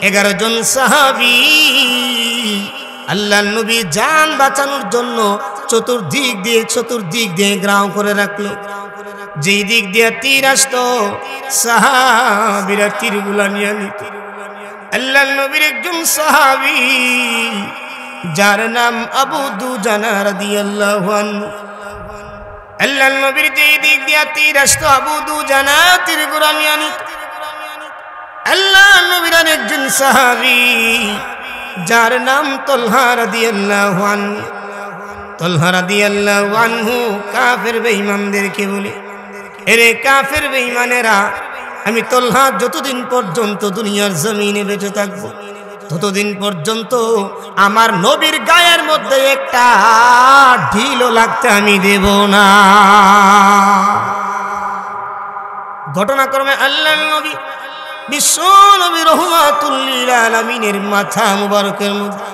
11 জন সাহাবী আল্লাহর নবী জান বাঁচানোর জন্য চতুর্দিক দিয়ে গ্রাম করে রাখলো। যেই দিক দিয়ে তীর আসতো সাহাবীরা তীরগুলা নিয়ে নিত। আল্লাহর নবীর একজন সাহাবী যার নাম আবু দুজানা রাদিয়াল্লাহু আনহু, আল্লাহর নবীর যেই দিক দিয়ে তীর আসতো আবু দুজানা তীরগুলা নিয়ে নিত। আল্লাহর নবীর একজন সাহাবী যার নাম তলহা রাদিয়াল্লাহু আনহু, তলহা রাদিয়াল্লাহু আনহু কাফের বেঈমানদেরকে বলে, এরে কাফের বেঈমানেরা, আমি তলহা যতদিন পর্যন্ত দুনিয়ার জমিনে বেঁচে থাকবো ততদিন পর্যন্ত আমার নবীর গায়ের মধ্যে একটা ঢিলও লাগতে আমি দেব না। ঘটনাক্রমে আল্লাহর নবী বিশ্ব নবী রাহমাতুল লিল আলামিনের মাথা মুবারকের মধ্যে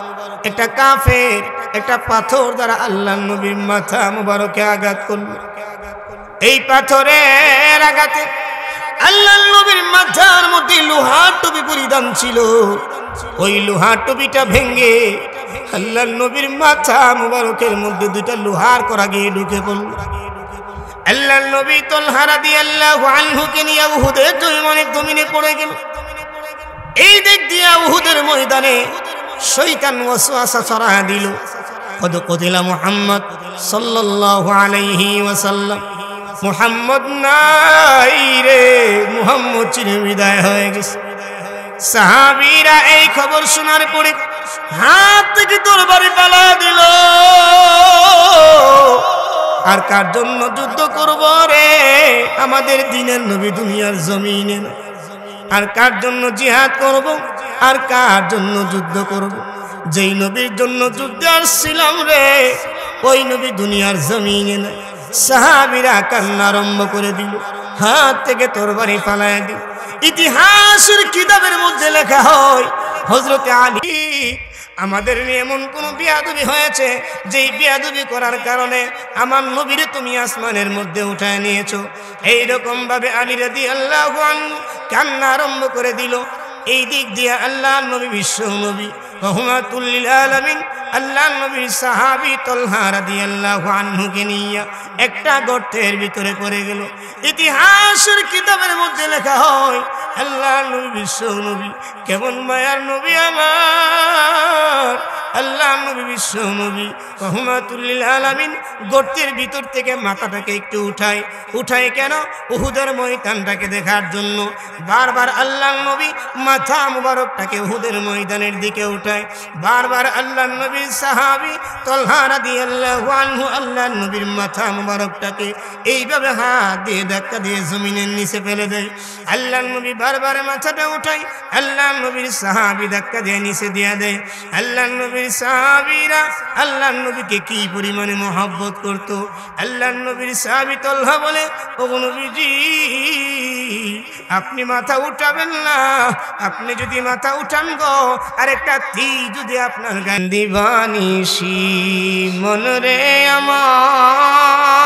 একটা কাফের একটা পাথর দ্বারা আল্লাহর নবীর মাথা মুবারকে আঘাত করল। এই পাথরের আঘাতে আল্লাহর নবীর মাথার মধ্যে লোহার টুপি পরিধান ছিল, ওই লোহার টুপিটা ভেঙে আল্লাহর নবীর মাথা মুবারকের মধ্যে দুইটা লোহার কড়া গিয়ে ঢুকে পড়ল। আল্লাহর নবী তলহা রাদিয়াল্লাহু আনহুকে নিয়ে উহুদের জমিনে পড়ে গেল। এই দিক দিয়ে উহুদের ময়দানে শয়তান ওয়াসওয়াসা ছড়ায় দিল, কদ কতিলা মুহাম্মদ সাল্লাল্লাহু আলাইহি ওয়াসাল্লাম, মুহাম্মদ নাই রে, মুহাম্মদ চিরে বিদায় হয়ে গেছে। সাহাবীরা এই খবর শোনার পরে হাত থেকে তরবারি পালা দিল। আর কার জন্য যুদ্ধ করব রে? আমাদের দিনের নবী দুনিয়ার জমিনে না। আর কার জন্য জিহাদ করব? আর কার জন্য যুদ্ধ করব? যেই নবীর জন্য যুদ্ধে আসছিলাম রে, ওই নবী দুনিয়ার জমিনে না। সাহাবীরা কান্না আরম্ভ করে দিল, হাত থেকে তরবারি পালায় দিল। ইতিহাসের কিতাবের মধ্যে লেখা হয় হযরতে আলী, আমাদের এমন কোন বিয়াদবি হয়েছে যেই বিয়াদবি করার কারণে আমার নবীরে তুমি আসমানের মধ্যে উঠায় নিয়েছো। এইরকম ভাবে আলী রাদিয়াল্লাহু আনহু কান্না আরম্ভ করে দিল। এই দিক দিয়ে আল্লাহর নবী বিশ্ব নবী রাহমাতুল লিল আলামিন আল্লাহর নবীর সাহাবী তলহা রাদিয়াল্লাহু আনহুকে নিয়ে একটা গর্তের ভিতরে পড়ে গেল। ইতিহাসের কিতাবের মধ্যে লেখা হয় আল্লাহর নবী বিশ্ব নবী কেমন মায়ার নবী আমার, আল্লাহর নবী বিশ্ব নবী রাহমাতুল লিল আলামিন গর্তের ভিতর থেকে মাথাটাকে একটু উঠায় কেন? উহুদের ময়দানটাকে দেখার জন্য। বারবার আল্লাহর নবী মাথা মুবারকটাকে উহুদের ময়দানের দিকে উঠায়। বারবার আল্লাহর নবীর সাহাবী তলহা রাদিয়াল্লাহু আনহু আল্লাহর নবীর মাথা মুবারকটাকে এইভাবে হাত দিয়ে ধাক্কা দিয়ে জমিনের নিচে ফেলে দেয়। আল্লাহর নবী বারবার মাথাটা উঠায়, আল্লাহর নবীর সাহাবী ধাক্কা দিয়ে নিচে দিয়ে দেয়। আল্লাহর নবীর সাহাবীরা আল্লাহর নবীকে কি পরিমাণে মহব্বত করত। আল্লাহর নবীর সাহাবী তলহা বলে, ও নবীজি আপনি মাথা উঠাবেন না, আপনি যদি মাথা উঠান গো আর একটা তীর যদি আপনার গান দিবানিসি মন রে আমার,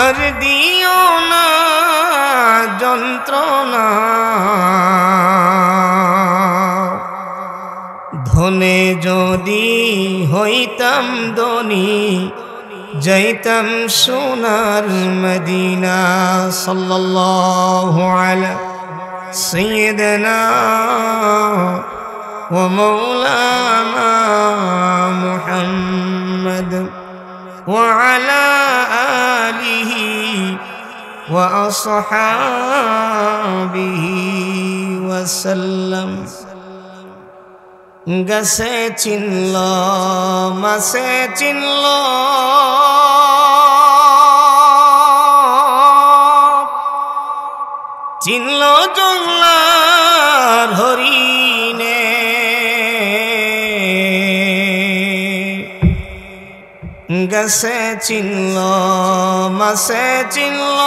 আর দিও না যন্ত্রণা, ধনে যদি হইতাম ধনী যাইতাম সোনার মদিনা। সাল্লাল্লাহু আলা সাইয়্যিদিনা ওয়া মাওলানা মুহাম্মদ ওয়া আলা আলিহি ওয়া আসহাবিহি ওয়া সাল্লাম। গাছে চিনল মাছে চিনল, চিনল জংলার হরিণে, গাছে চিনল মাছে চিনল,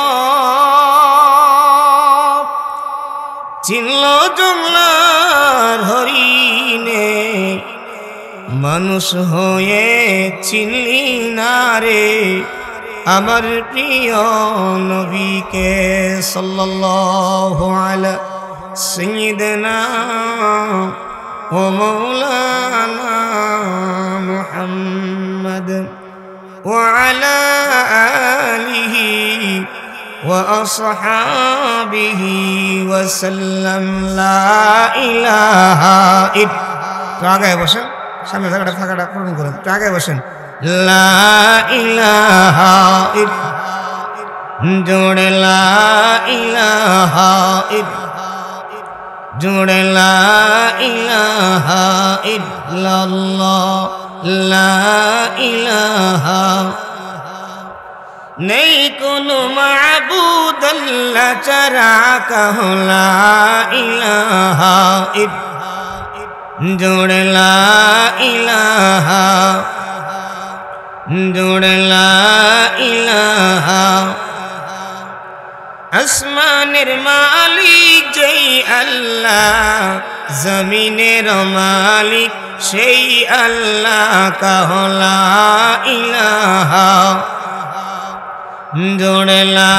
চিনল জংলার হরিণে, মানুষ হয়ে চিনলি না রে আমার প্রিয় নবীকে। সাল্লাল্লাহু আলা سيدنا ومولانا محمد وعلى آله وأصحابه وسلم لا إله إلا তো আগে বসেন সামনে থাকাটা পূরণ করেন তো আগে বসেন লা ইলাহা ইল্লা জোড়ে লা ইলাহা ইল্লা জোড়ে লা ইলাহা ইল্লাল্লাহ লা ইলাহা নেই কোনো মাবুদ আল্লাহ ছাড়া কাহু লা ইলাহা ইল্লা জোড়ে লা ইলাহা জোড়ে লা ইলাহা আসমানের মালিক যেই আল্লাহ জমিনের মালিক সেই আল্লাহ কাহু লা ইলাহা জোড়ে লা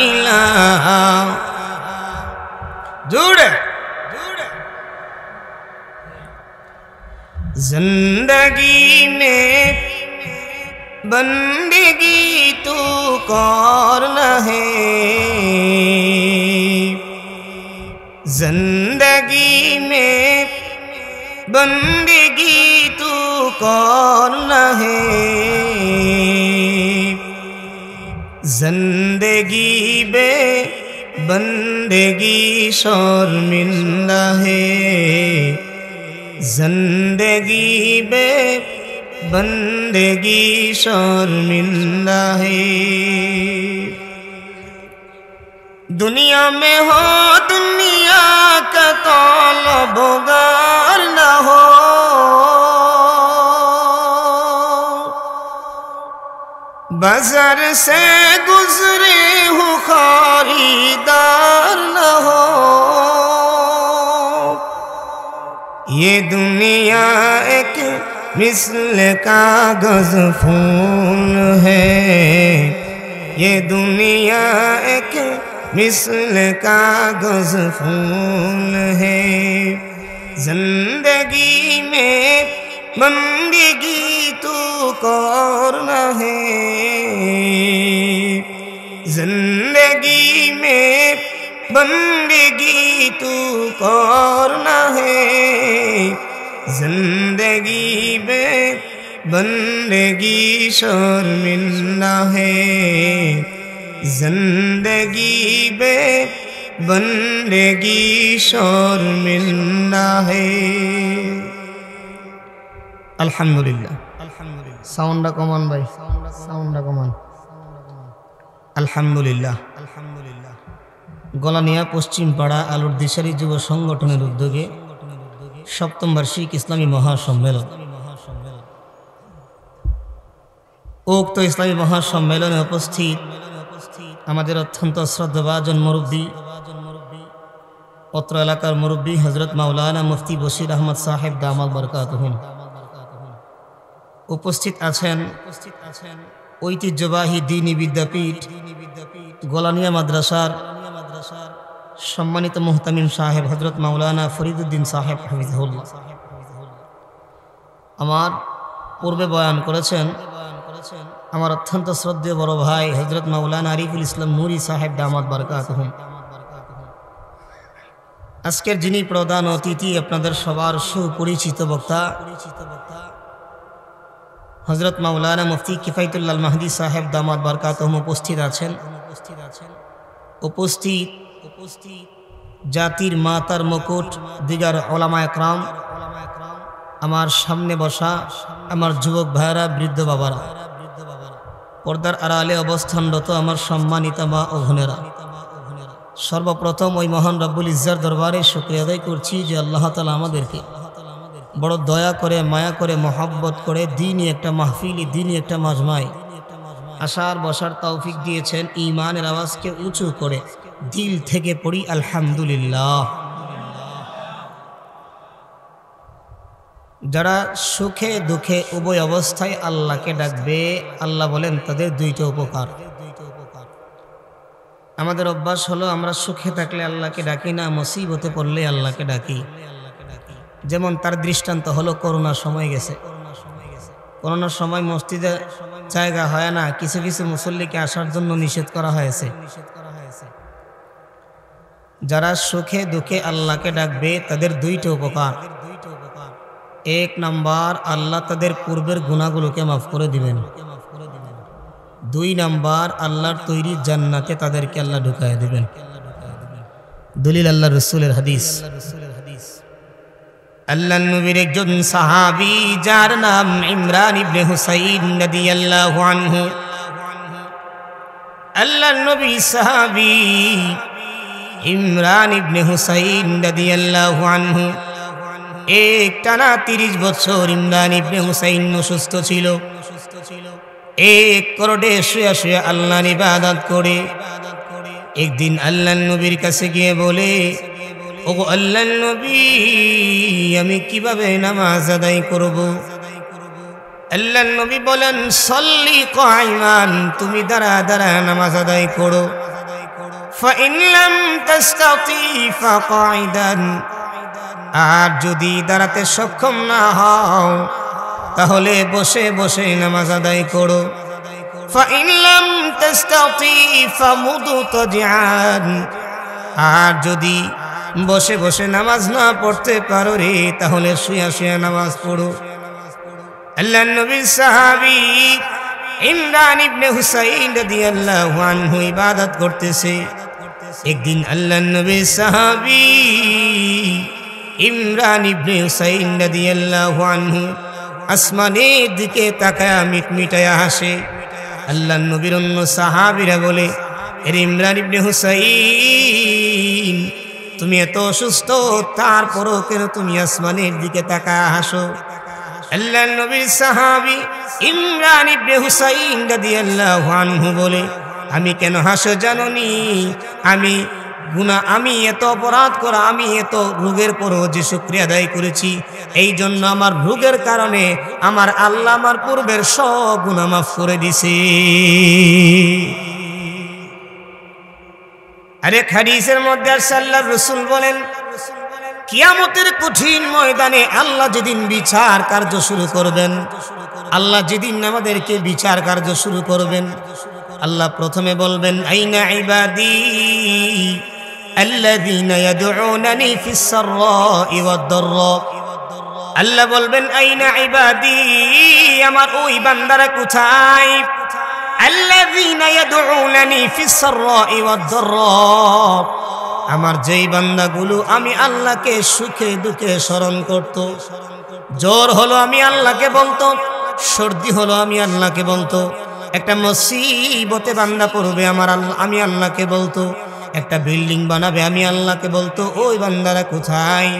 ইলাহা জোড়ে जिंदगी में बंदगी तू कौन है जिंदगी में बंदगी तू कौन है जिंदगी बे बंदगी शर्मिंदा है जिंदगी बे बंदगी शर्मिंदा है दुनिया में हो दुनिया का तलबगार न हो बाजार से गुजरे हो खरीदार न हो ये दुनिया एक मिसल कागज फूल है ये दुनिया एक मिसल कागज फूल है जिंदगी में बंदगी तू करना है जिंदगी में बंदगी तू करना है जिंदगी में बंदगी शर्मिंदा है जिंदगी में बंदगी शर्मिंदा है अल्हम्दुलिल्लाह साउंड कमान भाई साउंड कमान अल्हम्दुलिल्लाह গলানিয়া পশ্চিম পাড়া আলুর দিশারি যুব সংগঠনের উদ্যোগে সপ্তম বার্ষিক ইসলামী মহাসম্মেলন উক্ত ইসলামী মহাসম্মেলনে উপস্থিত আমাদের অত্যন্ত শ্রদ্ধাভাজন মুরব্বী অত্র এলাকার মুরব্বী হযরত মাওলানা মুফতি বশির আহমদ সাহেব দামাত বরকাতুহুম উপস্থিত আছেন ঐতিহ্যবাহী দ্বীনি বিদ্যাপীঠ গলানিয়া মাদ্রাসার সম্মানিত মুহতামিম সাহেব হযরত মাওলানা ফরিদউদ্দিন সাহেব হাফিজাহুল্লাহ আমার পূর্বে বয়ান করেছেন আমার অত্যন্ত শ্রদ্ধেয় বড় ভাই হযরত মাওলানা আরিফুল ইসলাম নুরি সাহেব দামাত বরকাতুহুম আজকের যিনি প্রধান অতিথি আপনাদের সবার সুপরিচিত বক্তা হযরত মাওলানা মুফতি কিফায়তুল্লাহ মাহদি সাহেব দামাত বরকাতুহুম উপস্থিত আছেন উপস্থিত জাতির মাতার মুকুট দিগার উলামায়ে কেরাম আমার সামনে বসা আমার যুবক ভাইরা বৃদ্ধ বাবারা পর্দার আড়ালে অবস্থানরত আমার সম্মানিত মা ও বোনেরা সর্বপ্রথম ওই মহান রব্বুল ইজ্জার দরবারে শুকরিয়া আদায় করছি যে আল্লাহ তাআলা আমাদেরকে বড় দয়া করে মায়া করে মহব্বত করে দ্বীনি একটা মাহফিলি দ্বীনি একটা মাজমায় আসার বসার তৌফিক দিয়েছেন ঈমানের আওয়াজকে উঁচু করে দিল থেকে পড়ি আলহামদুলিল্লাহ যারা সুখে দুঃখে উভয় অবস্থায় আল্লাহকে ডাকবে আল্লাহ বলেন তাদের দুইটা উপকার আমাদের অভ্যাস হলো আমরা সুখে থাকলে আল্লাহকে ডাকি না, মুসিবতে পড়লে আল্লাহকে ডাকি। যেমন তার দৃষ্টান্ত হলো করোনার সময় গেছে। করোনার সময় মসজিদে জায়গা হয় না, কিছু কিছু মুসল্লিকে আসার জন্য নিষেধ করা হয়েছে। যারা সুখে দুঃখে আল্লাহকে ডাকবে তাদের দুইটা উপকার। এক নাম্বার, আল্লাহ তাদের পূর্বের গুনাহগুলোকে মাফ করে দিবেন। দুই নাম্বার, আল্লাহর তৈরি জান্নাতে তাদেরকে আল্লাহ ঢুকায় দিবেন। দলিল আল্লাহ রসুলের হাদিস। আল্লাহর নবীর একজন সাহাবী যার নাম ইমরান ইবনে হুসাইন রাদিয়াল্লাহু আনহু, আল্লাহর নবী সাহাবী ইমরান ইবনে হুসাইন রাদিয়াল্লাহু আনহু টানা 30 বছর ইমরান ইবনে হুসাইন অসুস্থ ছিল। এক করোডে শুয়ে শুয়ে আল্লাহর ইবাদত করে একদিন আল্লাহর নবীর কাছে গিয়ে বলে, ওগো আল্লাহর নবী, আমি কিভাবে নামাজ আদায় করব? আল্লাহর নবী বলেন, সল্লি কায়মান, তুমি দাঁড়া দাঁড়া নামাজ আদায় করো। ফাইন লাম তাস্তাতি ফাকাইদান, আর যদি দাঁড়াতে সক্ষম না হও তাহলে বসে বসে নামাজ আদায় করো। ফাইন লাম তাস্তাতি ফামুদতাজিআন, আর যদি বসে বসে নামাজ না পড়তে পারো রে তাহলে শুয়ে শুয়ে নামাজ পড়ো। আল্লাহর নবীর সাহাবী ইমরান ইবনে হুসাইন রাদিয়াল্লাহু আনহু ইবাদত করতেছে। একদিন আল্লাহর নবীর সাহাবী ইমরান ইবনে হুসাইন রাদিয়াল্লাহু আনহু আসমানের দিকে তাকায়া মিটমিটায়া হাসে। আল্লাহর নবীর অন্য সাহাবীরা বলে, এর ইমরান ইবনে হুসাইন, তুমি এত অসুস্থ তারপরও কেন তুমি আসমানের দিকে তাকায়া হাসো? আল্লাহর নবীর সাহাবী ইমরান ইবনে হুসাইন রাদিয়াল্লাহু আনহু বলে, আমি কেন হাসো জানোনি? আমি এত অপরাধ করা, আমি এত রোগের পরও যে শুকরিয়া আদায় করেছি, এই জন্য আমার রোগের কারণে আমার আল্লাহ আমার পূর্বের সব গুনাহ মাফ করে দিছে। আরেক হাদিসের মধ্যে আল্লাহর রাসূল বলেন, কিয়ামতের কঠিন ময়দানে আল্লাহ যেদিন বিচার কার্য শুরু করবেন, আল্লাহ যেদিন আমাদেরকে বিচার কার্য শুরু করবেন, আল্লাহ প্রথমে বলবেন, আইনা ইবাদি আল্লাযীনা ইয়াদউনানি ফিস সাররাই ওয়াদ দাররা। আল্লাহ বলবেন, আইনা ইবাদি, আমার ওই বান্দারা কোথায়? আল্লাযীনা ইয়াদউনানি ফিস সাররাই ওয়াদ দাররা, আমার যেই বান্দাগুলো আমি আল্লাহকে সুখে দুঃখে স্মরণ করত। জ্বর হলো আমি আল্লাহকে বলতো, সর্দি হলো আমি আল্লাহকে বলতো, একটা মুসিবতে বান্দা পড়বে আমি আল্লাহকে বলতো, একটা বিল্ডিং বানাবে আমি আল্লাহকে বলতো, ওই বান্দারা কোথায়?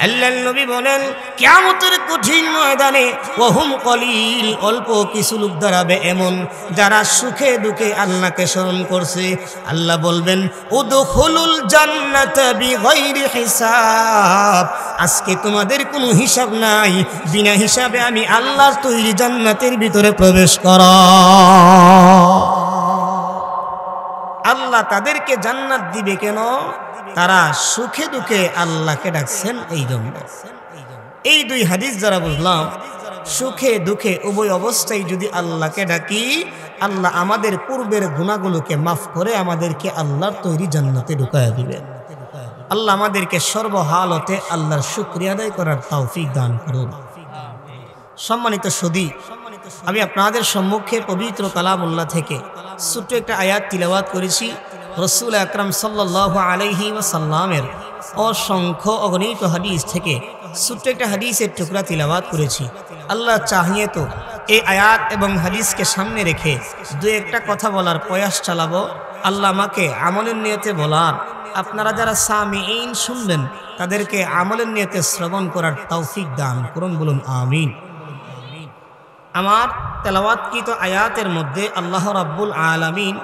আল্লাহর নবী বলেন, কিয়ামতের কঠিন ময়দানে ওহুম কলিল, অল্প কিছু লোক দাঁড়াবে এমন যারা সুখে দুঃখে আল্লাহকে স্মরণ করছে। আল্লাহ বলবেন, উদখুলুল জান্নাতা বিগাইরি হিসাব, আজকে তোমাদের কোনো হিসাব নাই, বিনা হিসাবে আমি আল্লাহর তৈরি জান্নাতের ভিতরে প্রবেশ করো। আল্লাহ তাদেরকে জান্নাত দিবে কেন? তারা সুখে দুঃখে আল্লাহকে ডাকছেন এই জন্য। এই দুই হাদিস যারা বুঝলাম, সুখে দুঃখে উভয় অবস্থায় যদি আল্লাহকে ডাকি, আল্লাহ আমাদের পূর্বের গুনাহগুলোকে মাফ করে আমাদেরকে আল্লাহর তৈরি জান্নাতে ঢুকায়া দিবেন। আল্লাহ আমাদেরকে সর্বহালতে আল্লাহর শুকরিয়া আদায় করার তৌফিক দান করুন। সম্মানিত সুধী, আমি আপনাদের সম্মুখে পবিত্র কালামুল্লাহ থেকে ছোট্ট একটা আয়াত তিলাওয়াত করেছি। রাসূল আকরাম সাল্লাল্লাহু আলাইহি ওয়াসাল্লামের অসংখ্য অগণিত হাদিস থেকে ছোট্ট একটা হাদিসের টুকরা তিলাওয়াত করেছি। আল্লাহ চাহিয়ে তো এই আয়াত এবং হাদিসকে সামনে রেখে দু একটা কথা বলার প্রয়াস চালাবো। আল্লাহ আমাকে আমলের নিয়তে বলার, আপনারা যারা সামিঈন শুনবেন তাদেরকে আমলের নিয়তে শ্রবণ করার তৌফিক দান করুন, বলুন আমিন। আমার তেলাওয়াতকৃত আয়াতের মধ্যে আল্লাহ রাব্বুল আলামিন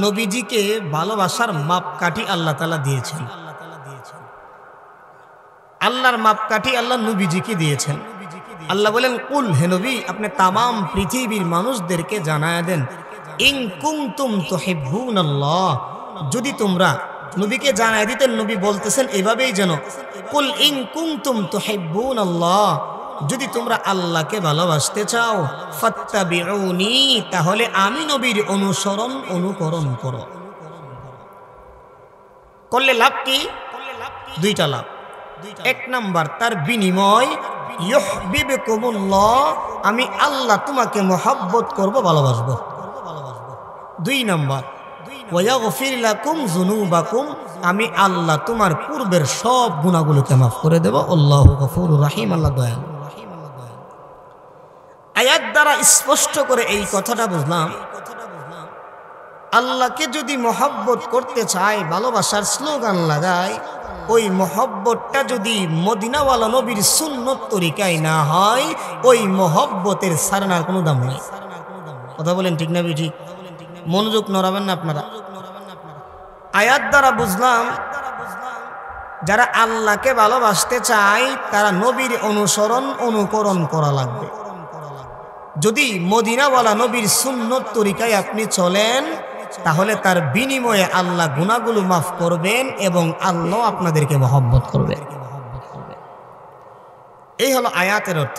নবীজিকে ভালোবাসার মাপকাঠি আল্লাহ তাআলা দিয়েছেন। আল্লাহর মাপকাঠি আল্লাহ নবীজিকে দিয়েছেন। আল্লাহ বলেন, কুল, হে নবী, আপনি তামাম পৃথিবীর মানুষদেরকে জানায়া দেন, ইন কুনতুম তুহিব্বুনাল্লাহ, যদি তোমরা নবীকে জানাই দিতেন, নবী বলতেছেন এভাবেই যেন, কুল ইন কুনতুম তুহিব্বুনাল্লাহ, যদি তোমরা আল্লাহকে ভালোবাসতে চাও, ফাত্তাবিউনি, তাহলে আমি নবীর অনুকরণ করো। করলে লাভ কি? দুইটা লাভ। এক নাম্বার, তার বিনিময় ইউহিব্বুকুমুল্লাহ, আমি আল্লাহ তোমাকে মহব্বত করব, ভালোবাসবো। দুই নাম্বার, ওয়াগফির লাকুম যুনুবাকুম, আমি আল্লাহ তোমার পূর্বের সব গুনাহগুলোকে মাফ করে দেব। আল্লাহু গফুরুর রহিম, আল্লাহ দয়ালু। আয়াত দ্বারা স্পষ্ট করে এই কথাটা বুঝলাম, আল্লাহকে যদি মহব্বত করতে চায়, ভালোবাসার স্লোগান লাগায়, ওই মহব্বতটা যদি মদিনাওয়ালা নবীর সুন্নত তরিকায় না হয়, ওই মহব্বতের সারানার কোনো দাম নেই। কথা বলেন ঠিক না ঠিক? মনোযোগ নড়াবেন না আপনারা। আয়াত দ্বারা বুঝলাম, যারা আল্লাহকে ভালোবাসতে চায় তারা নবীর অনুকরণ করা লাগবে। যদি মদিনাওয়ালা নবীর সুন্নত তরিকায় আপনি চলেন, তাহলে তার বিনিময়ে আল্লাহ গুনাহগুলো মাফ করবেন এবং আল্লাহ আপনাদেরকে মহব্বত করবে। এই হলো আয়াতের অর্থ।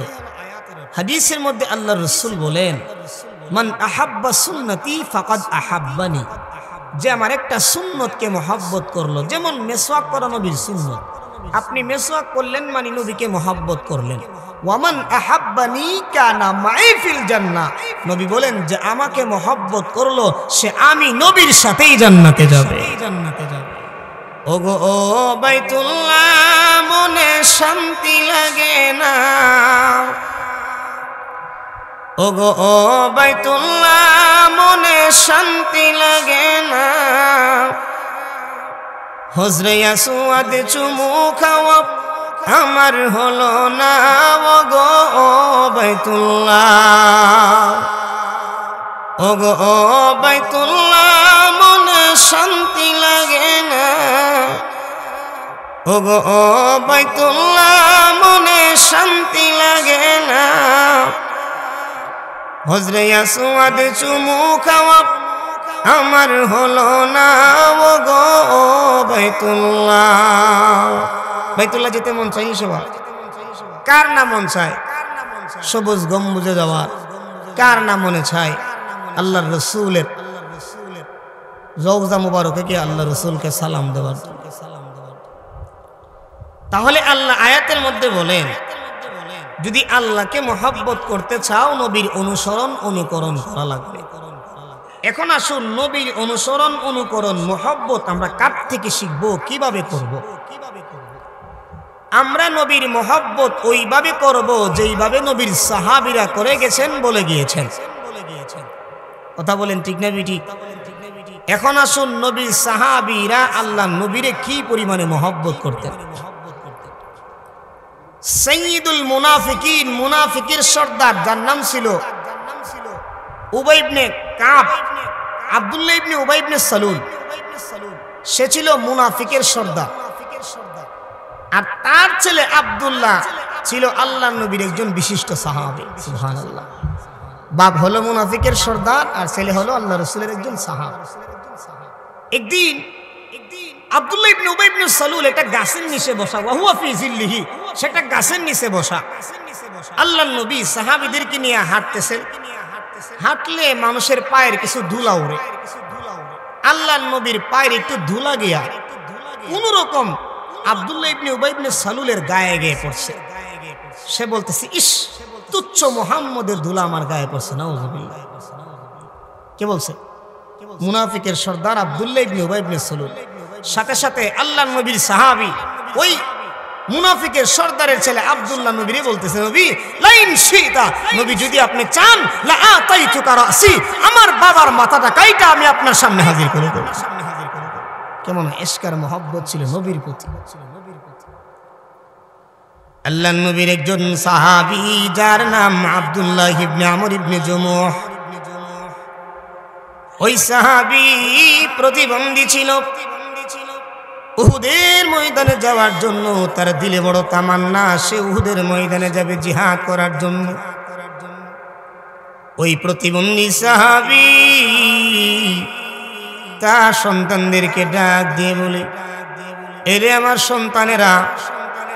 হাদিসের মধ্যে আল্লাহ রাসূল বলেন, মান আহাব্বা সুন্নতি ফাকাদ আহাব্বানি, যে আমার একটা সুন্নতকে মহব্বত করলো, যেমন মেসওয়াক করা নবীর সুন্নত, আপনি মেসওয়াক করলেন মানে নবীকে মহব্বত করলেন। ওয়ামান আহাব্বানি কানা মাই ফিল জান্নাহ, নবী বলেন যে আমাকে মহব্বত করলো সে আমি নবীর সাথেই জান্নাতে যাবে। ওগো ও বাইতুল্লাহ, মনে শান্তি লাগে না, ওগো ও বাইতুল্লাহ, মনে শান্তি লাগে না, হজরে আসওয়াদ চুমু খাওয়া আমার হলো না, ওগো ও বাইতুল্লাহ, ওগো ও বাইতুল্লাহ, মনে শান্তি লাগে না, ওগো ও বাইতুল্লাহ, মনে শান্তি লাগে না, হজরে আসওয়াদ চুমু খাওয়া আমার হলো না, ওগো ও বাইতুল্লাহ। বাইতুল্লাহ যেতে মন চাই সবার? কার না মন চায় সবুজ গম্বুজে যাওয়ার? কার না মনে চায় আল্লাহর রসুলের রওজা মুবারকে গিয়ে আল্লাহ রসুলকে সালাম দেওয়ার? তাহলে আল্লাহ আয়াতের মধ্যে বলেন, যদি আল্লাহকে মহব্বত করতে চাও, নবীর অনুকরণ করা লাগবে। এখন আসুন, নবীর অনুকরণ মহব্বত আমরা কার থেকে শিখবো, কিভাবে করব? আমরা নবীর মহব্বত ওইভাবে করব যেইভাবে নবীর সাহাবীরা করে গেছেন, বলে গিয়েছেন। কথা বলেন ঠিক না ঠিক? এখন আসুন, নবীর সাহাবীরা আল্লাহ নবীরে কি পরিমাণে মহব্বত করতেন। সাইয়্যিদুল মুনাফিকিন, মুনাফিকের সর্দার, যার নাম ছিল উবাই ইবনে কাব, আব্দুল্লাহ ইবনে উবাই ইবনে সালুল, সে ছিল মুনাফিকের সর্দার। আর তার ছেলে আব্দুল্লাহ ছিল আল্লাহর নবীর একজন বিশিষ্ট সাহাবী। সুবহানাল্লাহ। বাপ হলো মুনাফিকের সর্দার আর ছেলে হলো আল্লাহ রাসূলের একজন সাহাবী। একদিন আব্দুল্লাহ ইবনে উবাই ইবনে সালুল একটা গাছের নিচে বসা, ওয়া হুয়া ফি জিল্লিহি, সেটা গাছের নিচে বসা। আল্লাহর নবী সাহাবীদেরকে নিয়ে হাঁটতেছেন, হাঁটলে মানুষের পায়ের কিছু ধুলা উড়ে। আল্লাহর নবীর পায়ের একটু ধুলা গিয়া কোন রকম আব্দুল্লাহ ইবনে উবাই ইবনে সালুলের গায়ে গিয়ে পড়ছে। সে বলতেছে, ইস, তুচ্ছ মুহাম্মদের ধুলা আমার গায়ে পড়ছে। নাউযুবিল্লাহ। কে বলছে? মুনাফিকের সর্দার আব্দুল্লাহ ইবনে উবাই ইবনে সালুল। সাথে সাথে আল্লাহর নবীর সাহাবী ওই মুনাফিকের সর্দারের ছেলে আব্দুল্লাহ নবীরে বলতেছে, নবী লাইন শিতা, নবী যদি আপনি চান, লা আতাইতুকা রাসি, আমার বাবার মাথাটা কাইটা আমি আপনার সামনে হাজির করে দেব। কেমন ইশকার মহব্বত ছিল নবীর প্রতি। আল্লাহর নবীর একজন সাহাবী, যার নাম আব্দুল্লাহ ইবনে আমর ইবনে জুমুহ, ওই সাহাবী প্রতিবন্ধী ছিল। উহুদের ময়দানে যাওয়ার জন্য তার দিলে বড় তামান্না, সে উহুদের ময়দানে যাবে জিহাদ করার জন্য। ওই প্রতিবন্ধী সাহাবী তার সন্তানদেরকে ডাক দিয়ে বলে, এরে আমার সন্তানেরা,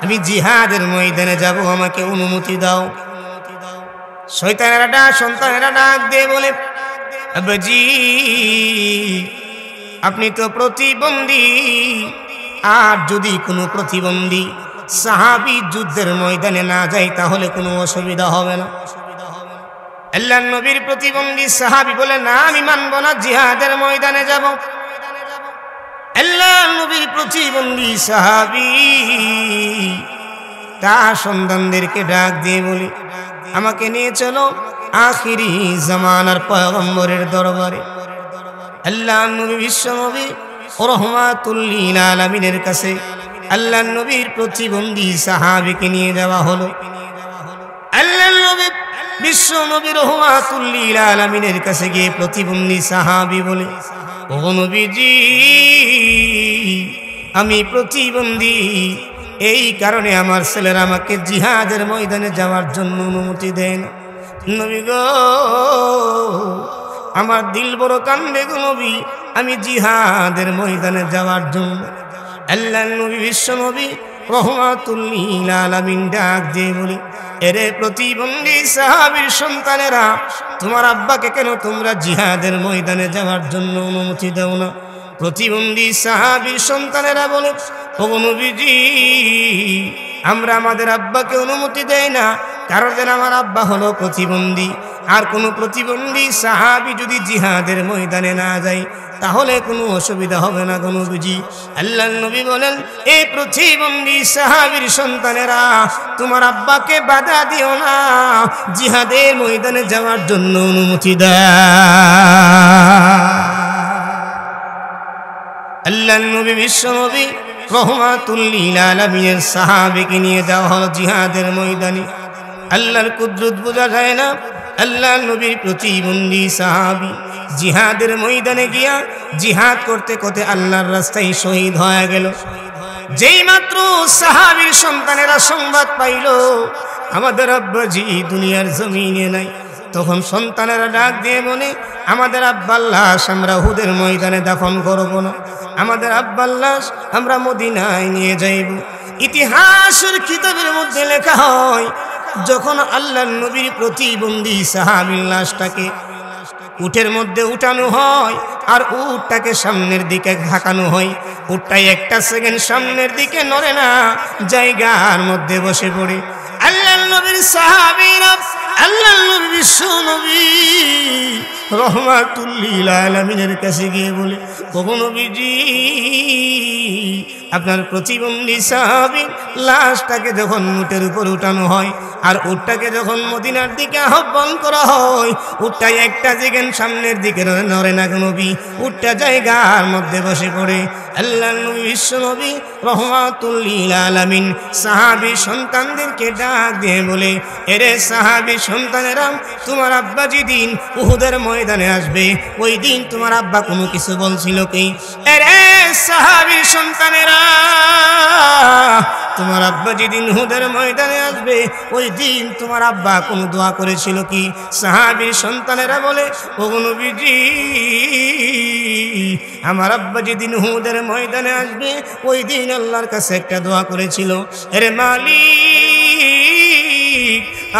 আমি জিহাদের ময়দানে যাব, আমাকে অনুমতি দাও। সন্তানেরা ডাক দিয়ে বলে, আব্বাজি আপনি তো প্রতিবন্ধী, আর যদি কোনো প্রতিবন্ধী সাহাবী যুদ্ধের ময়দানে না যায় তাহলে কোনো অসুবিধা হবে না। আল্লাহর নবীর প্রতিবন্ধী সাহাবী বলে, না আমি মানব না, জিহাদের ময়দানে যাব। আল্লাহর নবীর প্রতিবন্ধী সাহাবী তার সন্তানদেরকে ডাক দিয়ে বলে, আমাকে নিয়ে চলো আখিরি জামানার পয়গম্বরের দরবারে। আল্লাহর নবী বিশ্ব নবী রাহমাতুল লিল আলামিনের কাছে আল্লাহর নবীর প্রতিবন্ধী সাহাবীকে নিয়ে যাওয়া হলো। আল্লাহর নবী বিশ্ব নবী রাহমাতুল লিল আলামিনের কাছে গিয়ে প্রতিবন্ধী সাহাবী বলে, ও নবীজি আমি প্রতিবন্ধী, এই কারণে আমার ছেলেরা আমাকে জিহাদের ময়দানে যাওয়ার জন্য অনুমতি দেয় না। নবী গো আমার দিল বড় কান্দে গো নবী, আমি জিহাদের ময়দানে যাওয়ার জন্য। আল্লাহর নবী বিশ্ব নবী রাহমাতুল লিল আলামিন ডাক দিয়ে বলে, এরে প্রতিবন্ধী সাহাবীর সন্তানেরা, তোমার আব্বাকে কেন তোমরা জিহাদের ময়দানে যাওয়ার জন্য অনুমতি দাও না? প্রতিবন্ধী সাহাবীর সন্তানেরা বলে, ও নবীজি আমরা আমাদের আব্বাকে অনুমতি দেই না, কারণ আমার আব্বা হলো প্রতিবন্ধী, আর কোনো প্রতিবন্ধী সাহাবী যদি জিহাদের ময়দানে না যায় তাহলে কোনো অসুবিধা হবে না গো নবীজি। আল্লাহর নবী বলেন, এই প্রতিবন্ধী সাহাবীর সন্তানেরা, তোমার আব্বাকে বাধা দিও না, জিহাদের ময়দানে যাওয়ার জন্য অনুমতি দাও। আল্লাহর নবী বিশ্ব নবী রাহমাতুল লিল আলামিনের সাহাবীকে নিয়ে যাওয়া হলো জিহাদের ময়দানে। আল্লাহর কুদরত বোঝা যায় না, আল্লাহর নবীর প্রতিবন্ধী সাহাবী জিহাদের ময়দানে গিয়া জিহাদ করতে করতে আল্লাহর রাস্তায় শহীদ হয়ে গেল। যেই মাত্র সাহাবীর সন্তানেরা সংবাদ পাইল আমাদের আব্বাজি দুনিয়ার জমিনে নাই, তখন সন্তানেরা ডাক দিয়ে বলে, আমাদের আব্বার লাশ আমরা উহুদের ময়দানে দাফন করব না, আমাদের আব্বার লাশ আমরা মদিনায় নিয়ে যাইব। ইতিহাসের কিতাবের মধ্যে লেখা হয়, যখন আল্লাহর নবীর প্রতিবন্ধী সাহাবীর লাশটাকে উটের মধ্যে উঠানো হয় আর উটটাকে সামনের দিকে ঝাঁকানো হয়, উটটাই একটা সেকেন্ড সামনের দিকে নড়ে না, জায়গার মধ্যে বসে পড়ে। আল্লাহর নবীর সাহাবীরা আল্লাহর নবী বিশ্ব নবী রাহমাতুল লিল আলামিনের কাছে গিয়ে বলে, ও নবীজি আপনার প্রতিবন্ধী সাহাবীর লাশটাকে যখন উটের উপর উঠানো হয় আর উটটাকে যখন মদিনার দিকে আহ্বান করা হয়, উটটাই একটা সেকেন্ড সামনের দিকে নড়ে না গো নবী, উটটা জায়গার মধ্যে বসে পড়ে। আল্লাহর নবী বিশ্ব নবী রাহমাতুল লিল আলামিন সাহাবী সন্তানদেরকে ডাক দিয়ে বলে, এরে সাহাবী সন্তানেরা, তোমার আব্বা যেদিন উহুদের ময়দানে আসবে ওই দিন তোমার আব্বা কোনো কিছু বলছিল কি? এরে সাহাবী সন্তানেরা, তোমার আব্বা যেদিন উহুদের ময়দানে আসবে ওই দিন তোমার আব্বা কোনো দোয়া করেছিল কি? সাহাবী সন্তানেরা বলে, ও নবীজি আমার আব্বা যেদিন উহুদের ময়দানে আসবে ওই দিন আল্লাহর কাছে একটা দোয়া করেছিল, এরে মালিক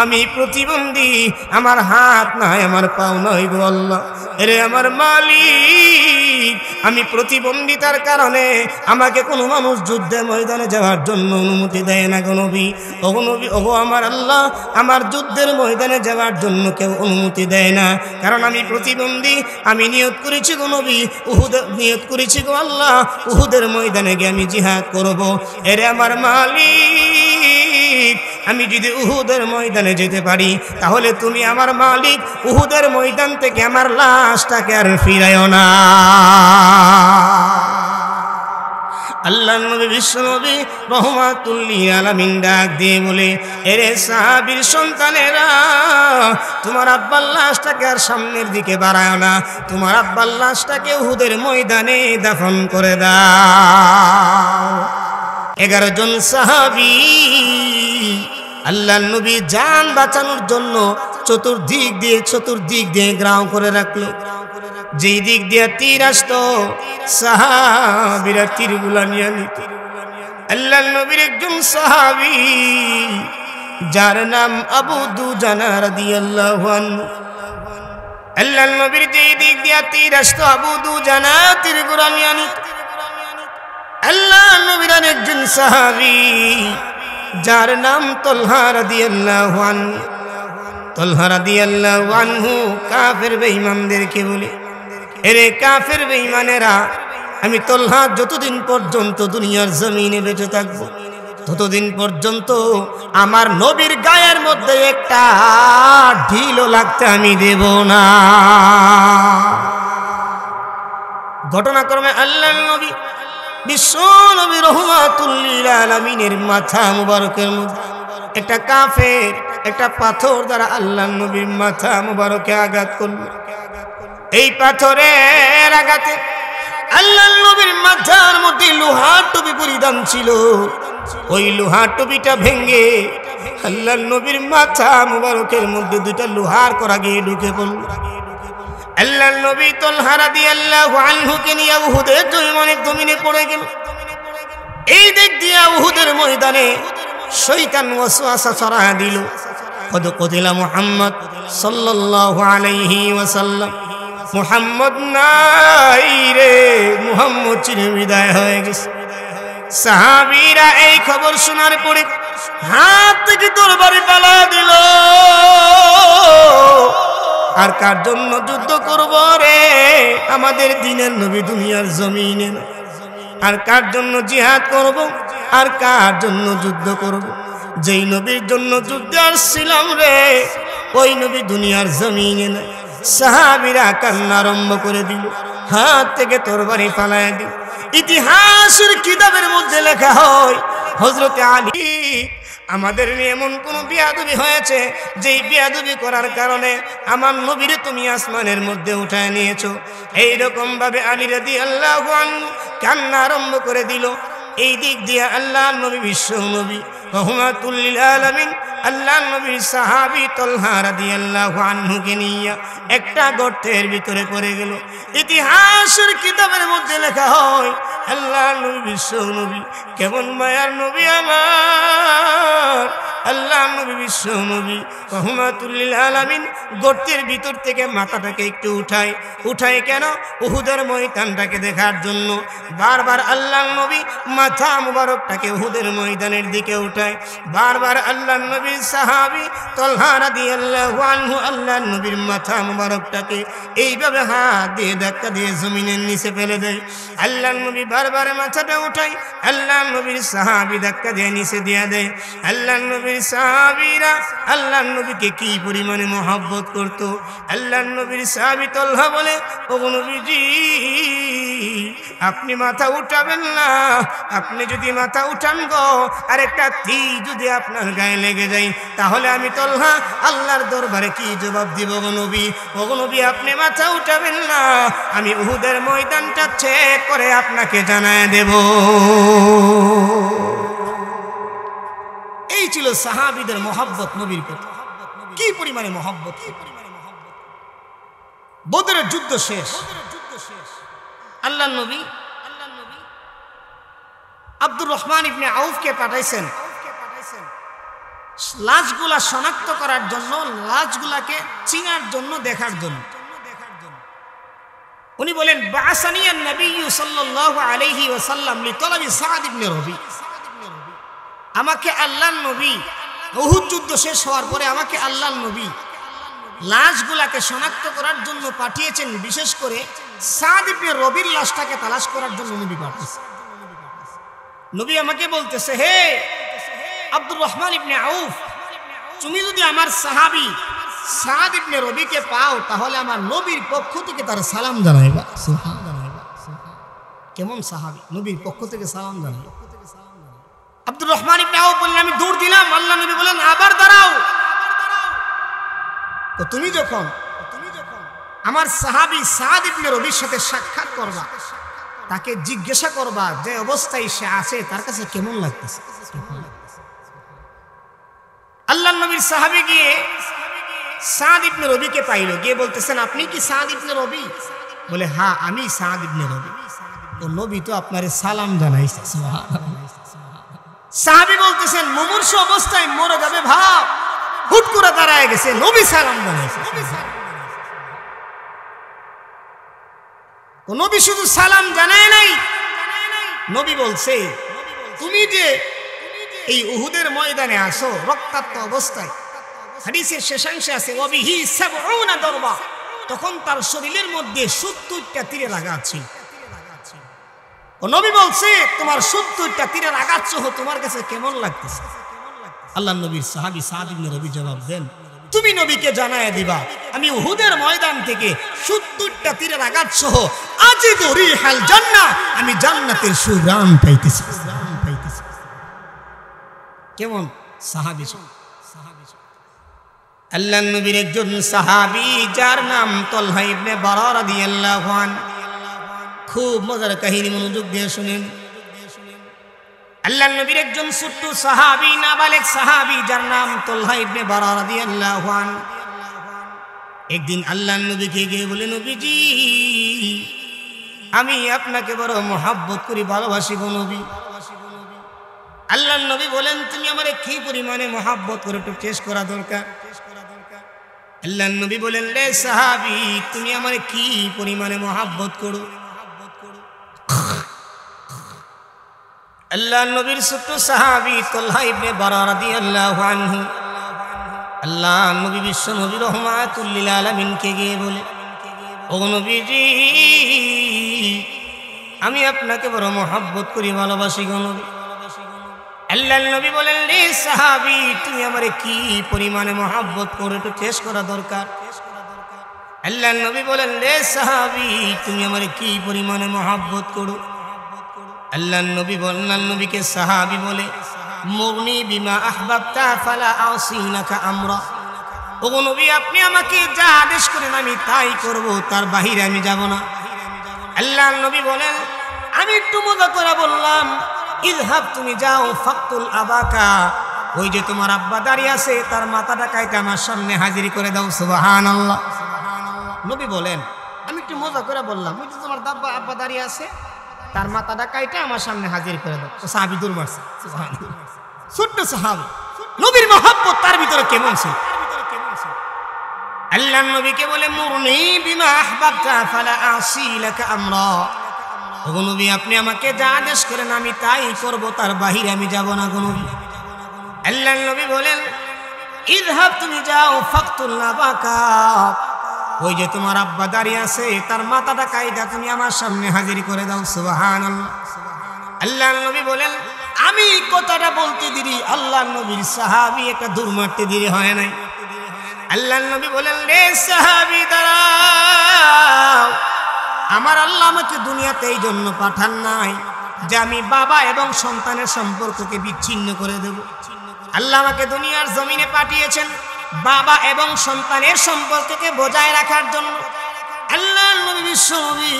আমি প্রতিবন্ধী, আমার হাত নাই, আমার পাও নাই গো আল্লাহ, এরে আমার মালিক আমি প্রতিবন্ধিতার কারণে আমাকে কোনো মানুষ যুদ্ধের ময়দানে যাওয়ার জন্য অনুমতি দেয় না গো নবী। ওগো নবী, ওগো আমার আল্লাহ, আমার যুদ্ধের ময়দানে যাওয়ার জন্য কেউ অনুমতি দেয় না, কারণ আমি প্রতিবন্ধী। আমি নিয়ত করেছি গো নবী, নিয়ত করেছি গো আল্লাহ, উহুদের ময়দানে গিয়ে আমি জিহাদ করব। এরে আমার মালিক আমি যদি উহুদের ময়দানে যেতে পারি তাহলে তুমি আমার মালিক উহুদের ময়দান থেকে আমার লাশটাকে আর ফিরাইও না। আল্লাহর নবী বিশ্ব নবী রাহমাতুল লিল আলামিন ডাক দিয়ে বলে, এরে সাহাবীর সন্তানেরা, তোমার আব্বার লাশটাকে আর সামনের দিকে বাড়ায় না, তোমার আব্বার লাশটাকে উহুদের ময়দানে দাফন করে দাও। 11 জন সাহাবী আল্লাহর নবী জান বাঁচানোর জন্য চতুর্দিক দিয়ে গ্রাম করে রাখলো। যেই দিক দিয়ে তীর আসতো সাহাবীরা তীরগুলা নিয়ে নিত। আল্লাহর নবীর একজন সাহাবী যার নাম আবু দুজানা রাদিয়াল্লাহু আনহু, আল্লাহর নবীর যেই দিক দিয়ে তীর আসতো আবু দুজানা তীরগুলা নিয়ে নিত। আল্লাহর নবীর একজন সাহাবী যার নাম তলহা রাদিয়াল্লাহু আনহু, তলহা রাদিয়াল্লাহু আনহু কাফের বেঈমানদেরকে বলে, এরে কাফের বেঈমানেরা, আমি তলহা যতদিন পর্যন্ত দুনিয়ার জমিনে বেঁচে থাকব ততদিন পর্যন্ত আমার নবীর গায়ের মধ্যে একটা ঢিলও লাগতে আমি দেব না। ঘটনাক্রমে আল্লাহর নবী বিশ্ব নবী রাহমাতুল লিল আলামিনের মাথা মুবারকের মধ্যে একটা কাফের একটা পাথর দ্বারা আল্লাহর নবীর মাথা মুবারকে আঘাত করল। এই পাথরের আঘাতে আল্লাহর নবীর মাথার মধ্যে লোহার টুপি পরিধান ছিল, ওই লোহার টুপিটা ভেঙে আল্লাহর নবীর মাথা মুবারকের মধ্যে দুইটা লোহার কড়া গিয়ে ঢুকে পড়ল। আল্লাহর নবী তলহা রাদিয়াল্লাহু আনহুকে নিয়ে উহুদের জমিনে পড়ে গেল। এই দিক দিয়ে উহুদের ময়দানে শয়তান ওয়াসওয়াসা ছড়ায়া দিল, কদ কতিলা মুহাম্মদ সাল্লাল্লাহু আলাইহি ওয়াসাল্লাম, মুহাম্মদ নাই রে, মুহাম্মদ চিরে বিদায় হয়ে গেছে। সাহাবীরা এই খবর শোনার পরে হাত থেকে তরবারি পালা দিল। আর কার জন্য যুদ্ধ করব রে? আমাদের দ্বীনের নবী দুনিয়ার জমিনে। আর কার জন্য জিহাদ করব? আর কার জন্য যুদ্ধ করব? যেই নবীর জন্য যুদ্ধে আসছিলাম রে, ওই নবী দুনিয়ার জমিনে নাই। সাহাবীরা কান্না আরম্ভ করে দিল, হাত থেকে তরবারি পালায়া দিল। ইতিহাসের কিতাবের মধ্যে লেখা হয় হযরত আলী, আমাদের নিয়ে এমন কোন বিয়াদবি হয়েছে যেই বিয়াদবি করার কারণে আমার নবীরে তুমি আসমানের মধ্যে উঠায় নিয়েছো। এইরকম ভাবে আলী রাদিয়াল্লাহু আনহু কান্না আরম্ভ করে দিল। এই দিক দিয়ে আল্লাহর নবী বিশ্ব নবী রাহমাতুল লিল আলামিন আল্লাহর নবীর সাহাবী তলহা রাদিয়াল্লাহু আনহুকে নিয়ে একটা গর্তের ভিতরে পড়ে গেল। ইতিহাসের কিতাবের মধ্যে লেখা হয় আল্লাহর নবী বিশ্ব নবী কেমন মায়ার নবী আমার, আল্লাহর নবী বিশ্ব নবী রাহমাতুল লিল আলামিন গর্তের ভিতর থেকে মাথাটাকে একটু উঠায় কেন? উহুদের ময়দানটাকে দেখার জন্য। বারবার আল্লাহর নবী মাথা মুবারকটাকে উহুদের ময়দানের দিকে উঠায়। বারবার আল্লাহর নবীর সাহাবী তলহা রাদিয়াল্লাহু আনহু আল্লাহর নবীর মাথা মুবারকটাকে এইভাবে হাত দিয়ে ধাক্কা দিয়ে জমিনের নিচে ফেলে দেয়। আল্লাহর নবী বারবার মাথাটা উঠায়, আল্লাহর নবীর সাহাবী ধাক্কা দিয়ে নিচে দিয়ে দেয়। আল্লাহর নবীর সাহাবীরা আল্লাহর নবীকে কি পরিমাণে মহব্বত করত। আল্লাহর নবীর সাহাবী তলহা বলে, ও নবীজি আপনি মাথা উঠাবেন না, আপনি যদি মাথা উঠান গো আর একটা তীর যদি আপনার গায়ে লেগে যায় তাহলে আমি তলহা আল্লাহর দরবারে কি জবাব দিব গো নবী? ও নবী আপনি মাথা উঠাবেন না, আমি উহুদের ময়দানটা চেক করে আপনাকে জানায় দেব। এই ছিল সাহাবীদের মহব্বত নবীর প্রতি, কি পরিমাণে মহব্বত। বদরের যুদ্ধ শেষ, আল্লাহর নবী আব্দুর রহমান ইবনে আউফকে পাঠাইছেন লাশগুলা শনাক্ত করার জন্য, লাশগুলাকে চিনার জন্য, দেখার জন্য। উনি বলেন বাসানিয়ান নবী সাল্লাল্লাহু আলাইহি ওয়াসাল্লাম লিতলাবি সাদ ইবনে রবি, আমাকে আল্লাহর নবী উহুদ যুদ্ধ শেষ হওয়ার পরে আমাকে আল্লাহর নবী লাশগুলাকে শনাক্ত করার জন্য পাঠিয়েছেন। বিশেষ করে সাদ ইবনে রবির লাশটাকে তালাশ করার জন্য নবী পাঠিয়েছেন। নবী আমাকে বলতেছে, হে আব্দুর রহমান ইবনে আউফ, তুমি যদি আমার সাহাবী সাদ ইবনে রবিকে পাও তাহলে আমার নবীর পক্ষ থেকে তার সালাম জানাইবা। কেমন সাহাবী, নবীর পক্ষ থেকে সালাম জানাইবা। আব্দুর রহমান ইবনে আউফ বললেন, আমি দৌড় দিলাম। আল্লাহ নবী বলেন, আবার দাঁড়াও। তো তুমি যখন আমার সাহাবী সাদ ইবনে রবির সাথে সাক্ষাৎ করবা, তাকে জিজ্ঞাসা করবা যে অবস্থায় সে আছে তার কাছে কেমন লাগতেছে। আল্লাহর নবীর সাহাবী গিয়ে সাদ ইবনে রবিকে পাইল, গিয়ে বলতেছেন, আপনি কি সাদ ইবনে রবি? বলে হ্যাঁ আমি সাদ ইবনে রবি। তো নবী তো আপনারে সালাম জানাইছে। সাহাবী বলতেছেন মুমূর্ষ অবস্থায় মরে যাবে ভাব, হুট করে দাঁড়ায় গেছে, নবী সালাম জানাইছে। নবী শুধু সালাম জানায় নাই, নবী বলছে তুমি যে এই উহুদের ময়দানে আসো রক্তাক্ত অবস্থায়, হাদিসের শেষাংশে আছে ওয়াবিহি সাবউনা দরবা, তখন তার শরীরের মধ্যে 70টা তীরের আঘাত ছিল। ও নবী বলছে তোমার 70টা তীরের আঘাত সহ তোমার কাছে কেমন লাগতেছে? আল্লাহর নবীর সাহাবী সাদ ইবনে রবি জবাব দেন তুমি নবীকে জানায় দিবা আমি উহুদের ময়দান থেকে 70টা তীরের আঘাত সহ আজিদু রিহাল জান্নাহ, আমি জান্নাতের সুঘ্রাণ পাইতেছি। কেমন সাহাবী? আল্লাহর নবীর একজন সাহাবী যার নাম তালহা ইবনে বারা রাদিয়াল্লাহু আনহু, খুব মজার কাহিনী, মনোযোগ দিয়ে শুনেন। আল্লাহর নবীর একজন ছোট্ট সাহাবী, নাবালেগ সাহাবী যার নাম তালহা ইবনে বারা রাদিয়াল্লাহু আনহু, একদিন আল্লাহর নবীকে গিয়ে বলে নবীজি আমি আপনাকে বড় মহব্বত করি, ভালোবাসি গো নবী। আল্লাহর নবী বলেন তুমি আমারে কি পরিমাণে মহব্বত করে একটু টেস্ট করা দরকার। আল্লাহর নবী বলেন রে সাহাবী তুমি আমারে কি পরিমাণে মহব্বত করো? আল্লাহর নবীর ছোট্ট সাহাবী তালহা ইবনে বারা রাদিয়াল্লাহু আনহু আল্লাহর নবী বিশ্ব নবী রাহমাতুল লিল আলামিনকে গিয়ে বলে ও নবীজি আমি আপনাকে বড় মহব্বত করি, ভালোবাসি গো নবী। আল্লাহর নবী বলেন রে সাহাবী তুমি আমারে কি পরিমাণে মহব্বত করো একটু টেস্ট করা দরকার। আল্লাহর নবী বলেন রে সাহাবী তুমি আমারে কি পরিমাণে মহব্বত করো? আল্লাহর নবী বলেন, নবীকে সাহাবী বলে মুগনি বিমা আহবাবতা ফালা আসিনাকা আমরা, ও নবী আপনি আমাকে যা আদেশ করেন আমি তাই করব, তার বাহিরে আমি যাব না। আল্লাহর নবী বলেন আমি একটু মজা করে বললাম ইযহাব তুমি যাও ফাকতুল আবাকা, ওই যে তোমার আব্বা দাঁড়িয়ে আছে তার মাথাটা কাইটা আমার সামনে হাজির করে দাও। সুবহানাল্লাহ। নবী বলেন আমি একটু মজা করে বললাম ওই যে তোমার আব্বা দাঁড়িয়ে আছে তার মাথাটা কাইটা আমার সামনে হাজির করে দাও। তো সাহাবী দূর মারছে। সুবহানাল্লাহ। ছোট্ট সাহাবী, নবীর মহব্বত তার ভিতরে কেমন ছিল? আল্লাহর নবীকে বলে মুরনি বিমা আহবাবতা ফালা আসিলাকা আমরা, ও নবী আপনি আমাকে যা আদেশ করেন আমি তাই করব, তার বাহিরে আমি যাব না গো নবী। আল্লাহর নবী বলেন ইযহাব তুমি যাও ফাকতুল আবাকা, ওই যে তোমার আব্বা দাঁড়িয়ে আছে তার মাথাটা কাইটা তুমি আমার সামনে হাজির করে দাও। সুবহানাল্লাহ। আল্লাহর নবী বলেন আমি কথাটা বলতে দেরি আল্লাহর নবীর সাহাবী একটা দূর মারতে দেরি হয় নাই। আল্লাহর নবী বলেন রে সাহাবী দাঁড়াও, আমার আল্লাহ আমাকে দুনিয়াতে এই জন্য পাঠান নাই যে আমি বাবা এবং সন্তানের সম্পর্ককে বিচ্ছিন্ন করে দেব। আল্লাহ আমাকে দুনিয়ার জমিনে পাঠিয়েছেন বাবা এবং সন্তানের সম্পর্ককে বজায় রাখার জন্য। আল্লাহর নবী বিশ্ব নবী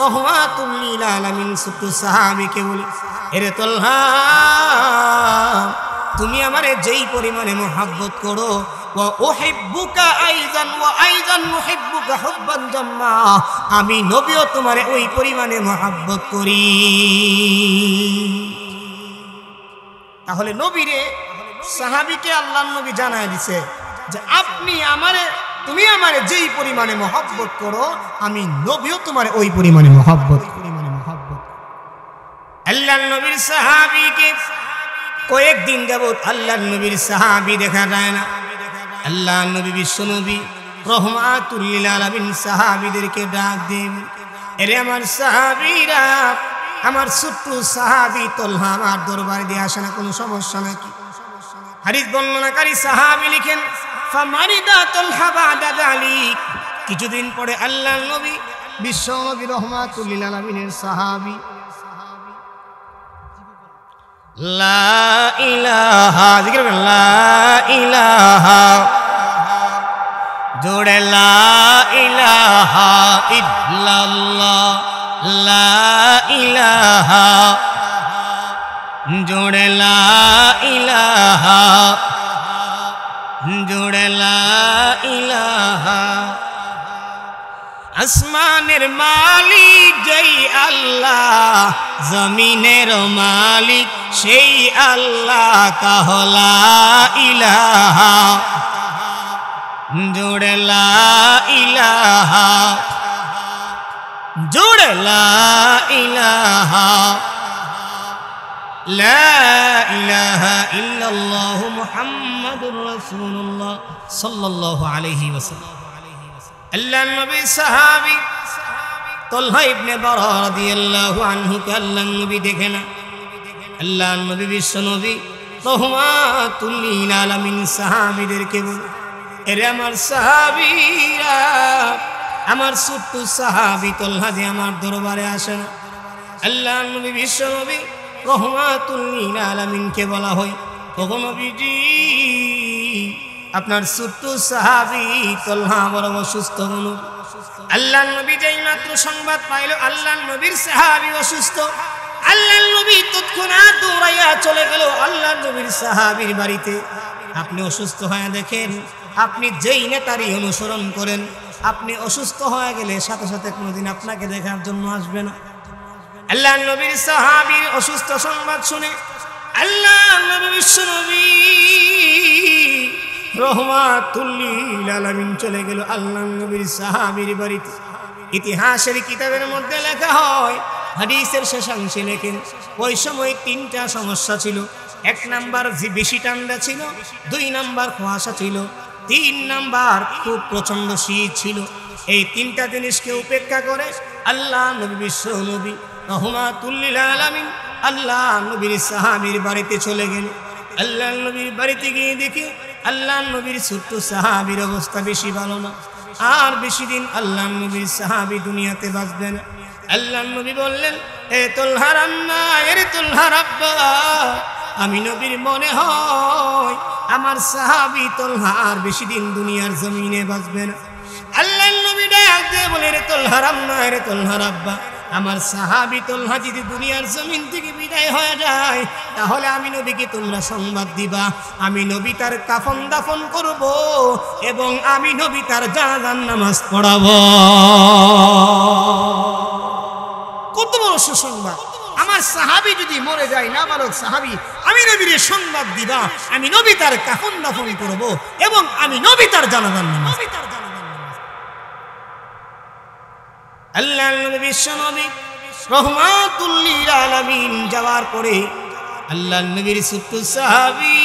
রাহমাতুল লিল আলামিন ছোট্ট সাহাবীকে বলি এরে তালহা তুমি আমারে যেই পরিমাণে মহব্বত করো ওয়া উহিব্বুকা আইযান ওয়া আইযান উহিব্বুকা হুব্বান জাম্মা, আমি নবীও তোমারে ওই পরিমাণে মহব্বত করি। তাহলে নবীরে সাহাবীকে আল্লাহর নবী জানায় দিছে যে আপনি আমারে তুমি আমারে যেই পরিমাণে মহব্বত করো আমি নবীও তোমারে ওই পরিমাণে মহব্বত করি। আল্লাহর নবীর সাহাবীকে কয়েকদিন যাবত আল্লাহর নবীর সাহাবী দেখা যায় না। আল্লাহর নবী বিশ্ব নবী রাহমাতুল লিল আলামিন সাহাবীদেরকে ডাক দেন এরে আমার সাহাবীরা, আমার ছোট্ট সাহাবী তালহা আমার দরবারে দিয়ে আসে না, কোনো সমস্যা নাকি? হাদিস বর্ণনাকারী সাহাবী লিখেন ফামারিদা তালহা বাদা যালিক, কিছুদিন পরে আল্লাহর নবী বিশ্ব নবী রাহমাতুল লিল আলামিনের সাহাবী লা ইলাহা জিকির করেন লা ইলাহা জোড়ে লা ইলাহা ইল্লাল্লাহ, লা ইলাহা জোড়ে লা ইলাহা জোড়ে লা ইলাহা। আসমানের মালিক যেই আল্লাহ, জমিনের মালিক সেই আল্লাহ, কাহলা ইলাহা জোড়ে লা ইলাহা, জোড়ে লা ইলাহা, লা ইলাহা ইল্লাল্লাহু মুহাম্মাদুর রাসূলুল্লাহ সাল্লাল্লাহু আলাইহি ওয়াসাল্লাম। আল্লাহর নবী সাহাবী তালহা ইবনে বারা রাদিয়াল্লাহু আনহু কে আল্লাহর নবী দেখে না। আল্লাহর নবী বিশ্ব নবী রাহমাতুল লিল আলামিন সাহাবীদেরকে বলে, এরে আমার সাহাবীরা, আমার ছোট্ট সাহাবী তালহা যে আমার দরবারে আসে না। আল্লাহর নবী বিশ্ব নবী রাহমাতুল লিল আলামিনকে বলা হয়, ওগো নবীজি, আপনার ছোট্ট সাহাবী তালহা বড় অসুস্থ হলো। আল্লাহর নবী যেই মাত্র সংবাদ পাইল আল্লাহর নবীর সাহাবী অসুস্থ, আল্লাহর নবী তৎক্ষণাৎ দৌড়াইয়া চলে গেল আল্লাহর নবীর সাহাবীর বাড়িতে। আপনি অসুস্থ হয়ে দেখেন, আপনি যেই নেতারই অনুসরণ করেন, আপনি অসুস্থ হয়ে গেলে সাথে সাথে কোনোদিন আপনাকে দেখার জন্য আসবে না। আল্লাহর নবীর সাহাবীর অসুস্থ সংবাদ শুনে আল্লাহর নবী বিশ্ব নবী রাহমাতুল লিল আলামিন চলে গেল আল্লাহর নবীর সাহাবীর বাড়িতে। ইতিহাসের কিতাবের মধ্যে লেখা হয়, হাদিসের শেষাংশে লেখেন, ওই সময় তিনটা সমস্যা ছিল। এক নাম্বার বেশি ঠান্ডা ছিল, দুই নাম্বার কুয়াশা ছিল, তিন নাম্বার খুব প্রচন্ড শীত ছিল। এই তিনটা জিনিসকে উপেক্ষা করে আল্লাহ নবী বিশ্ব নবী রাহমাতুল লিল আলামিন আল্লাহ নবীর সাহাবীর বাড়িতে চলে গেল। আল্লাহ নবীর বাড়িতে গিয়ে দেখে আল্লাহ নবীর ছোট্ট সাহাবীর অবস্থা বেশি ভালো না, আর বেশি দিন আল্লাহ নবীর সাহাবী দুনিয়াতে বাঁচবে না। আল্লাহ নবী বললেন, এ তালহার আম্মা, এরে তালহার আব্বা, আমি নবীর মনে হয় আমার সাহাবী তালহা আর বেশি দিন দুনিয়ার জমিনে বাঁচবে না। আল্লাহ নবী ডাক দিয়ে বলে, রে তালহার আম্মা, রে তালহার আব্বা, আমার সাহাবী তালহা যদি দুনিয়ার জমিন থেকে বিদায় হয়ে যায়, তাহলে আমি নবীকে তোমরা সংবাদ দিবা, আমি নবী তার কাফন দাফন করব এবং আমি নবী তার জানাজার নামাজ পড়াবো। কত বড় সুসংবাদ! আমার সাহাবী যদি মরে যায়, নাবালক সাহাবী, আমি নবীর সংবাদ দিবা, আমি নবী তার কাফন দাফন করব এবং আমি নবী তার জানাজার নামাজ। আল্লাহ নবী বিশ্ব নবী রাহমাতুল লিল আলামিন যাওয়ার পরে আল্লাহর নবীর ছোট্ট সাহাবী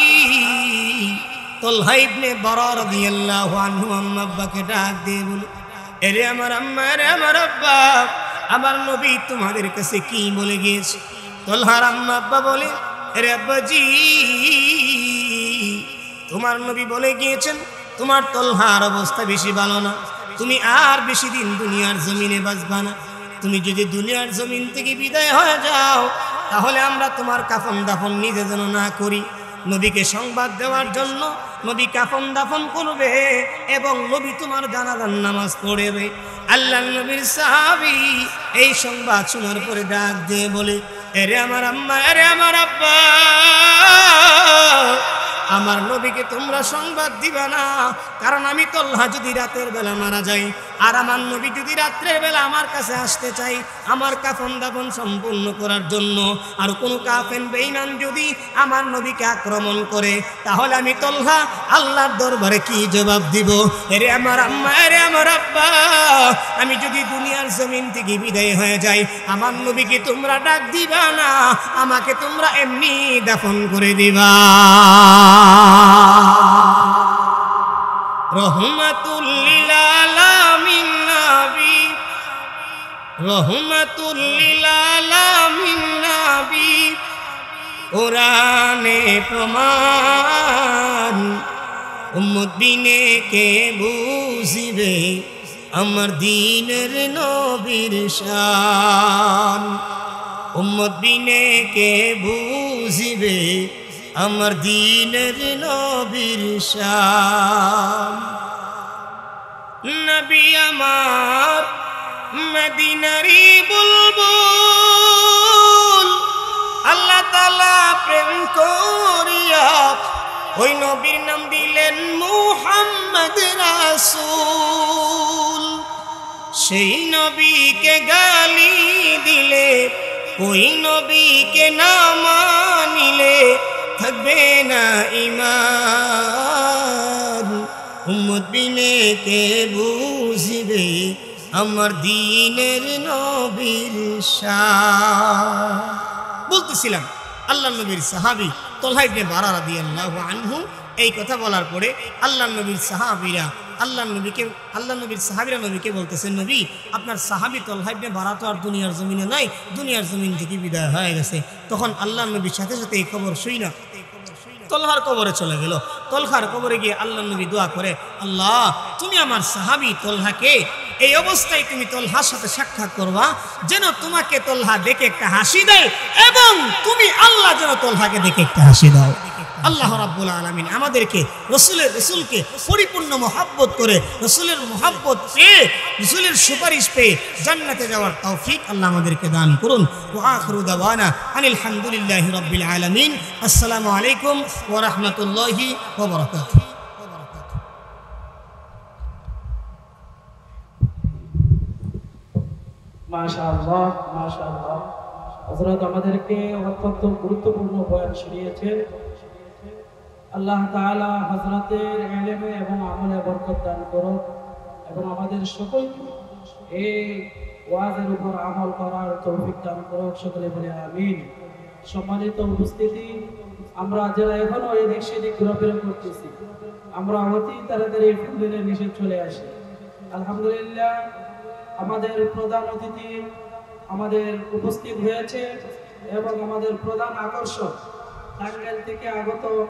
তালহা ইবনে বারা রাদিয়াল্লাহু আনহু আম্মা আব্বাকে ডাক দিয়ে বলে, এরে আমার আম্মা, এরে আমার আব্বা, আমার নবী তোমাদের কাছে কি বলে গিয়েছে? তালহার আম্মা আব্বা বলে, এরে আব্বাজি, তোমার নবী বলে গিয়েছেন তোমার তালহার অবস্থা বেশি ভালো না, তুমি আর বেশি দিন দুনিয়ার জমিনে বাঁচবা না। তুমি যদি দুনিয়ার জমিন থেকে বিদায় হয়ে যাও, তাহলে আমরা তোমার কাফন দাফন নিজে যেন না করি। নবীকে সংবাদ দেওয়ার জন্য নবী কাফন দাফন করবে এবং নবী তোমার জানাজার নামাজ পড়বে। আল্লাহ নবীর সাহাবী এই সংবাদ শোনার পরে ডাক দিয়ে বলে, এরে আমার আম্মা, এরে আমার আব্বা, আমার নবীকে তোমরা সংবাদ দিবা না, কারণ আমি তালহা যদি রাতের বেলা মারা যাই আর আমার নবী যদি রাত্রের বেলা আমার কাছে আসতে চাই আমার কাফন দাফন সম্পূর্ণ করার জন্য, আর কোনো কাফের বেঈমান যদি আমার নবীকে আক্রমণ করে, তাহলে আমি তালহা আল্লাহর দরবারে কি জবাব দিব? এরে আমার আম্মা, এরে আমার আব্বা, আমি যদি দুনিয়ার জমিন থেকে বিদায় হয়ে যাই, আমার নবীকে তোমরা ডাক দিবা না, আমাকে তোমরা এমনি দাফন করে দিবা। রহমাতুল লিল আলামিন নবী, রহমাতুল লিল আলামিন নবী, কোরআনে প্রমাণ, উম্মত বিনে কে বুঝিবে আমার দ্বীনের নবীর শান, উম্মত বিনে কে বুঝিবে আমার দ্বীনের নবীর শান। নবী আমার মদিনারি বুলবুল, আল্লাহ তাআলা প্রেম করিয়া ওই নবীর নাম দিলেন মুহাম্মদ রাসূল। সেই নবীকে গালি দিলে, ওই নবীকে না মানিলে থাকবে না ঈমান। উম্মত বিনে কে বুঝিবে আমার দ্বীনের নবীর শান। বলতেছিলাম আল্লাহ নবীর সাহাবী তলহা ইবনে বারা রাদিয়াল্লাহু আনহু এই কথা বলার পরে আল্লাহ নবীর সাহাবীরা আল্লাহ নবীর সাহাবীরা নবীকে বলতেছেন, নবী আপনার সাহাবী তলহা ইবনে বারা তো আর দুনিয়ার জমিনে নাই, দুনিয়ার জমিন থেকে বিদায় হয়ে গেছে। তখন আল্লাহ নবীর সাথে সাথে এই খবর শুই না তলহার কবরে চলে গেল। তলহার কবরে গিয়ে আল্লাহ নবী দোয়া করে, আল্লাহ তুমি আমার সাহাবী তলহাকে এই অবস্থায় তুমি তলহার সাথে সাক্ষাৎ করবা, যেন তোমাকে তলহা দেখে একটা হাসি দেয় এবং তুমি আল্লাহ যেন তলহাকে দেখে একটা হাসি দাও। আল্লাহ রাব্বুল আলামিন আমাদেরকে রসুলকে পরিপূর্ণ মহব্বত করে রসুলের মহব্বত পেয়ে রসুলের সুপারিশ পেয়ে জান্নাতে যাওয়ার তৌফিক আল্লাহ আমাদেরকে দান করুন। ওয়া আখিরু দাওয়ানা আনিল হামদুলিল্লাহি রাব্বিল আলামিন। আসসালামু আলাইকুম ওয়া রাহমাতুল্লাহি ওয়া বারাকাতুহু। মাশাআল্লাহ মাশাআল্লাহ, হযরত আমাদেরকে অত্যন্ত গুরুত্বপূর্ণ বয়ান শুনিয়েছেন। আল্লাহ তাআলা হযরতের ইলমে এবং আমলে বরকত দান করুন এবং আমাদের সকলকে এই ওয়াজের উপর আমল করার তৌফিক দান করুন। সকলে বলে আমিন। সম্মানিত উপস্থিতি, আমরা যারা এখনো এদিক সেদিক ঘোরাফেরা করতেছি, আমরা অতি তাড়াতাড়ি ফুলের নিচে চলে আসি। আলহামদুলিল্লাহ, আমাদের প্রধান অতিথি আমাদের উপস্থিত হয়েছে এবং আমাদের প্রধান আকর্ষণ টাঙ্গাইল থেকে আগত